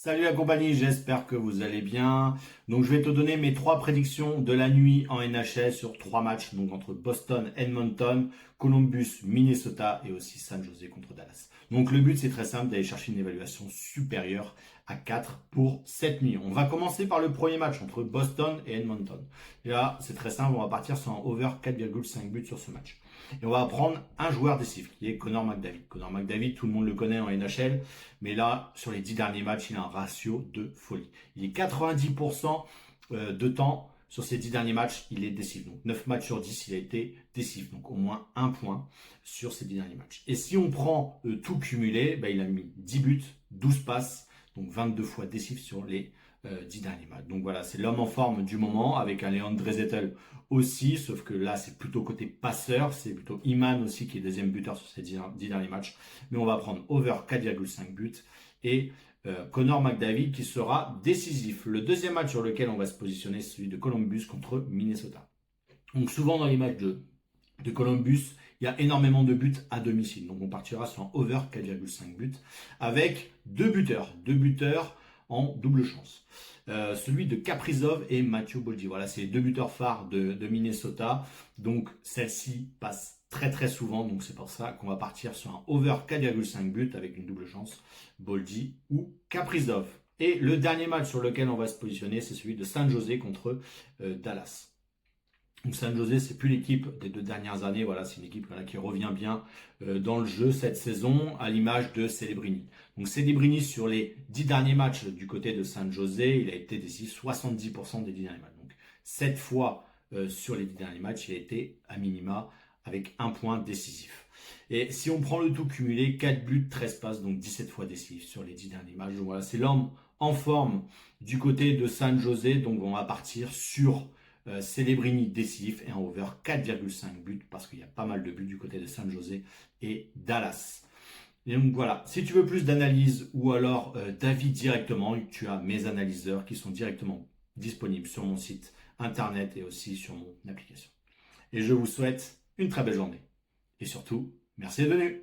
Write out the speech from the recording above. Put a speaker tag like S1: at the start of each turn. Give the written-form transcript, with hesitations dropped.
S1: Salut la compagnie, j'espère que vous allez bien. Donc je vais te donner mes trois prédictions de la nuit en NHL sur trois matchs, donc entre Boston, Edmonton, Columbus, Minnesota et aussi San Jose contre Dallas. Donc le but c'est très simple d'aller chercher une évaluation supérieure à 4 pour cette nuit. On va commencer par le premier match entre Boston et Edmonton. Et là c'est très simple, on va partir sur un over 4,5 buts sur ce match. Et on va prendre un joueur décisif qui est Connor McDavid. Connor McDavid, tout le monde le connaît en NHL. Mais là, sur les 10 derniers matchs, il a un ratio de folie. Il est 90% de temps sur ces 10 derniers matchs, il est décisif. Donc 9 matchs sur 10, il a été décisif. Donc au moins un point sur ces 10 derniers matchs. Et si on prend tout cumulé, il a mis 10 buts, 12 passes, donc 22 fois décisif sur les 10 derniers matchs. Donc voilà, c'est l'homme en forme du moment avec un Leon Draisaitl aussi, sauf que là c'est plutôt côté passeur, c'est plutôt Iman aussi qui est deuxième buteur sur ces 10 derniers matchs. Mais on va prendre over 4,5 buts et Connor McDavid qui sera décisif. Le deuxième match sur lequel on va se positionner, c'est celui de Columbus contre Minnesota. Donc souvent dans les matchs de Columbus, il y a énormément de buts à domicile. Donc on partira sur un over 4,5 buts avec deux buteurs en double chance. Celui de Kaprizov et Matthew Boldy. Voilà, c'est les deux buteurs phares de Minnesota. Donc celle-ci passe très très souvent. Donc c'est pour ça qu'on va partir sur un over 4,5 buts avec une double chance, Boldy ou Kaprizov. Et le dernier match sur lequel on va se positionner, c'est celui de San Jose contre Dallas. Donc San Jose, c'est plus l'équipe des 2 dernières années. Voilà, c'est une équipe qui revient bien dans le jeu cette saison, à l'image de Celebrini. Donc Celebrini, sur les 10 derniers matchs du côté de San Jose, il a été décisif 70% des 10 derniers matchs. Donc 7 fois sur les 10 derniers matchs, il a été à minima avec un point décisif. Et si on prend le tout cumulé, 4 buts, 13 passes, donc 17 fois décisif sur les 10 derniers matchs. Donc voilà, c'est l'homme en forme du côté de San Jose. Donc on va partir sur Celebrini décisif et un over 4,5 buts parce qu'il y a pas mal de buts du côté de San Jose et Dallas. Et donc voilà, si tu veux plus d'analyse ou alors d'avis directement, tu as mes analyseurs qui sont directement disponibles sur mon site internet et aussi sur mon application. Et je vous souhaite une très belle journée. Et surtout, merci d'être venu.